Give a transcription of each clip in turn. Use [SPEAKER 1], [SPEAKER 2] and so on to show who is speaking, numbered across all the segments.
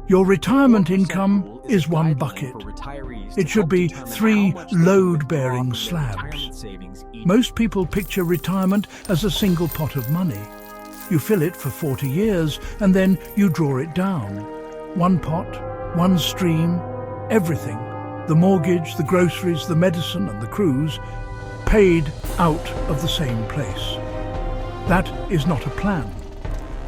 [SPEAKER 1] Your retirement income is one bucket. It should be 3 load-bearing slabs. Most people picture retirement as a single pot of money. You fill it for 40 years and then you draw it down. One pot, one stream, everything. The mortgage, the groceries, the medicine and the cruise, paid out of the same place. That is not a plan.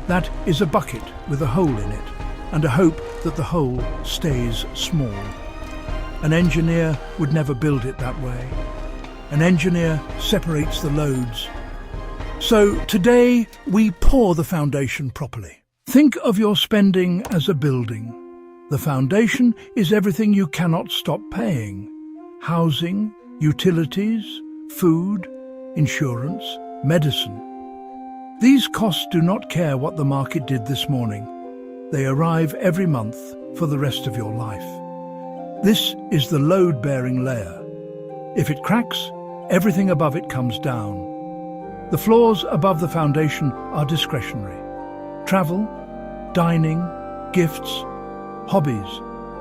[SPEAKER 1] That is a bucket with a hole in it, and a hope that the hole stays small. An engineer would never build it that way. An engineer separates the loads. So today we pour the foundation properly. Think of your spending as a building. The foundation is everything you cannot stop paying. Housing, utilities, food, insurance, medicine. These costs do not care what the market did this morning. They arrive every month for the rest of your life. This is the load-bearing layer. If it cracks, everything above it comes down. The floors above the foundation are discretionary. Travel, dining, gifts, hobbies.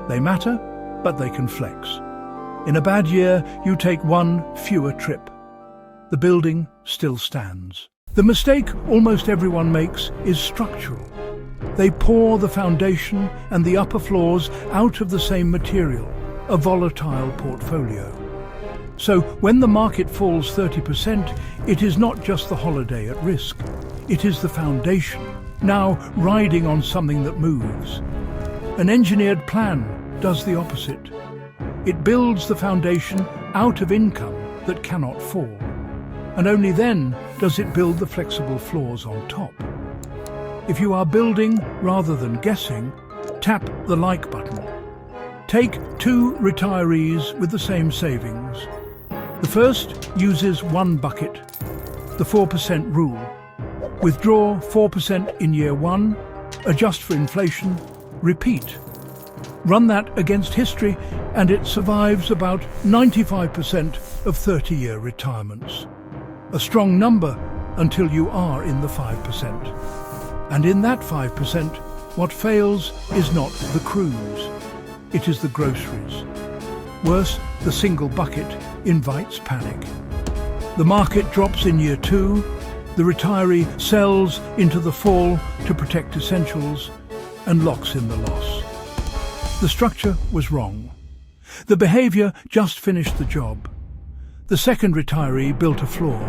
[SPEAKER 1] They matter, but they can flex. In a bad year, you take one fewer trip. The building still stands. The mistake almost everyone makes is structural. They pour the foundation and the upper floors out of the same material, a volatile portfolio. So when the market falls 30%, it is not just the holiday at risk. It is the foundation, now riding on something that moves. An engineered plan does the opposite. It builds the foundation out of income that cannot fall. And only then does it build the flexible floors on top. If you are building rather than guessing, tap the like button. Take 2 retirees with the same savings. The first uses one bucket, the 4% rule. Withdraw 4% in year 1, adjust for inflation, repeat. Run that against history and it survives about 95% of 30-year retirements. A strong number until you are in the 5%. And in that 5%, what fails is not the cruise. It is the groceries. Worse, the single bucket invites panic. The market drops in year 2, the retiree sells into the fall to protect essentials and locks in the loss. The structure was wrong. The behavior just finished the job. The second retiree built a floor.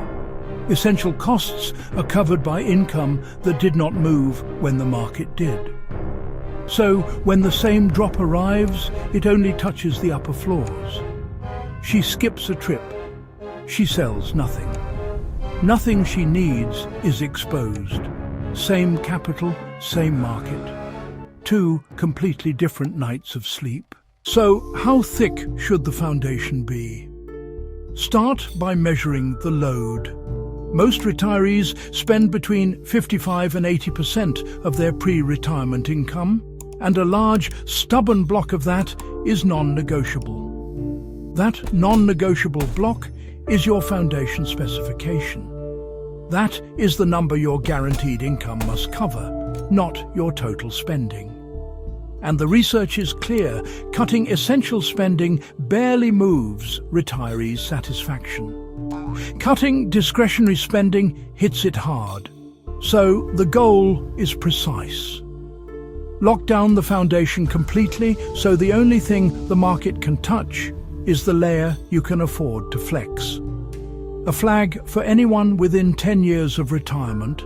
[SPEAKER 1] Essential costs are covered by income that did not move when the market did. So when the same drop arrives, it only touches the upper floors. She skips a trip. She sells nothing. Nothing she needs is exposed. Same capital, same market. 2 completely different nights of sleep. So how thick should the foundation be? Start by measuring the load. Most retirees spend between 55 and 80% of their pre-retirement income, and a large, stubborn block of that is non-negotiable. That non-negotiable block is your foundation specification. That is the number your guaranteed income must cover, not your total spending. And the research is clear, cutting essential spending barely moves retirees' satisfaction. Cutting discretionary spending hits it hard. So the goal is precise. Lock down the foundation completely so the only thing the market can touch is the layer you can afford to flex. A flag for anyone within 10 years of retirement.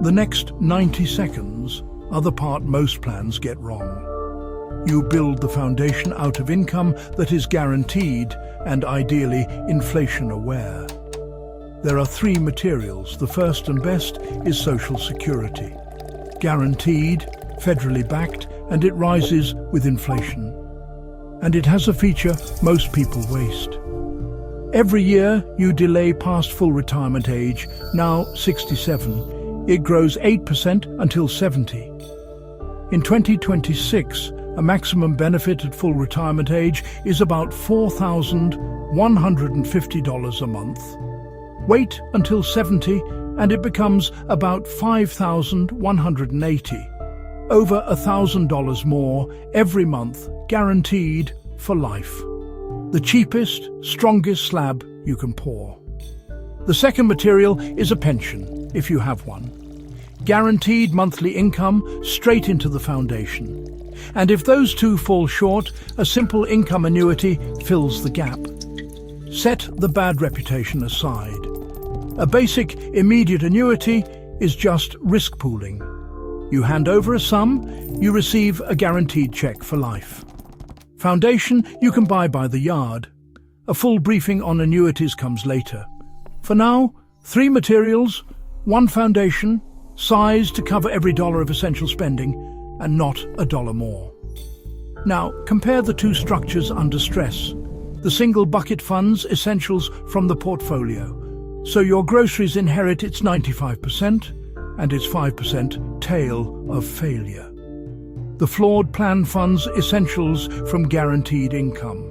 [SPEAKER 1] The next 90 seconds are the part most plans get wrong. You build the foundation out of income that is guaranteed and ideally inflation-aware. There are 3 materials. The first and best is Social Security. Guaranteed, federally backed, and it rises with inflation. And it has a feature most people waste. Every year you delay past full retirement age, now 67. It grows 8% until 70. In 2026, a maximum benefit at full retirement age is about $4,150 a month. Wait until 70 and it becomes about $5,180. Over $1,000 more every month, guaranteed for life. The cheapest, strongest slab you can pour. The second material is a pension, if you have one. Guaranteed monthly income straight into the foundation. And if those two fall short, a simple income annuity fills the gap. Set the bad reputation aside. A basic, immediate annuity is just risk pooling. You hand over a sum, you receive a guaranteed check for life. Foundation you can buy by the yard. A full briefing on annuities comes later. For now, 3 materials, 1 foundation, size to cover every dollar of essential spending, and not a dollar more. Now, compare the two structures under stress. The single bucket funds essentials from the portfolio. So your groceries inherit its 95% and its 5% tail of failure. The flawed plan funds essentials from guaranteed income.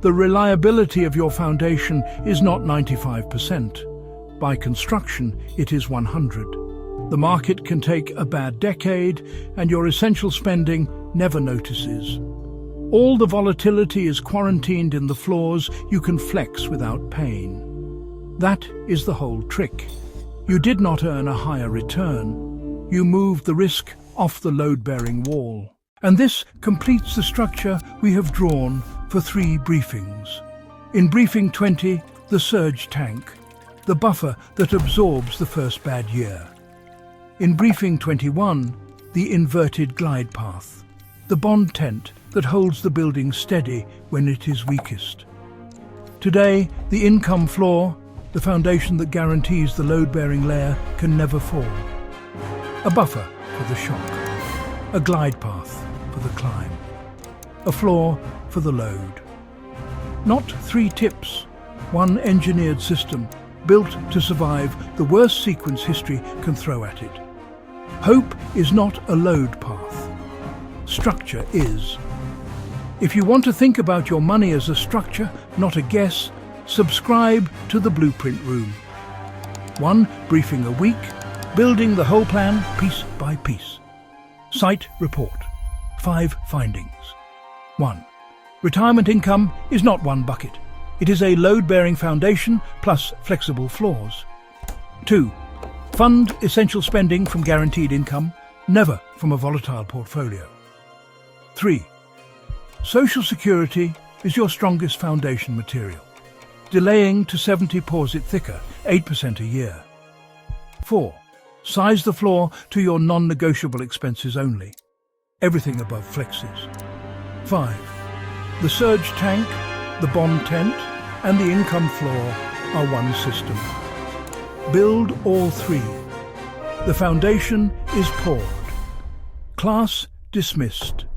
[SPEAKER 1] The reliability of your foundation is not 95%. By construction, it is 100. The market can take a bad decade, and your essential spending never notices. All the volatility is quarantined in the floors you can flex without pain. That is the whole trick. You did not earn a higher return. You moved the risk off the load-bearing wall. And this completes the structure we have drawn for 3 briefings. In briefing 20, the surge tank, the buffer that absorbs the first bad year. In briefing 21, the inverted glide path, the bond tent that holds the building steady when it is weakest. Today, the income floor, the foundation that guarantees the load-bearing layer can never fall. A buffer for the shock, a glide path for the climb, a floor for the load. Not 3 tips, 1 engineered system built to survive the worst sequence history can throw at it. Hope is not a load path. Structure is. If you want to think about your money as a structure, not a guess, subscribe to the Blueprint Room. 1 briefing a week, building the whole plan piece by piece. Site report. 5 findings. 1. Retirement income is not one bucket. It is a load-bearing foundation plus flexible floors. 2. Fund essential spending from guaranteed income, never from a volatile portfolio. 3. Social Security is your strongest foundation material. Delaying to 70 pours it thicker, 8% a year. 4. Size the floor to your non-negotiable expenses only. Everything above flexes. 5. The surge tank, the bond tent, and the income floor are one system. Build all 3. The foundation is poured. Class dismissed.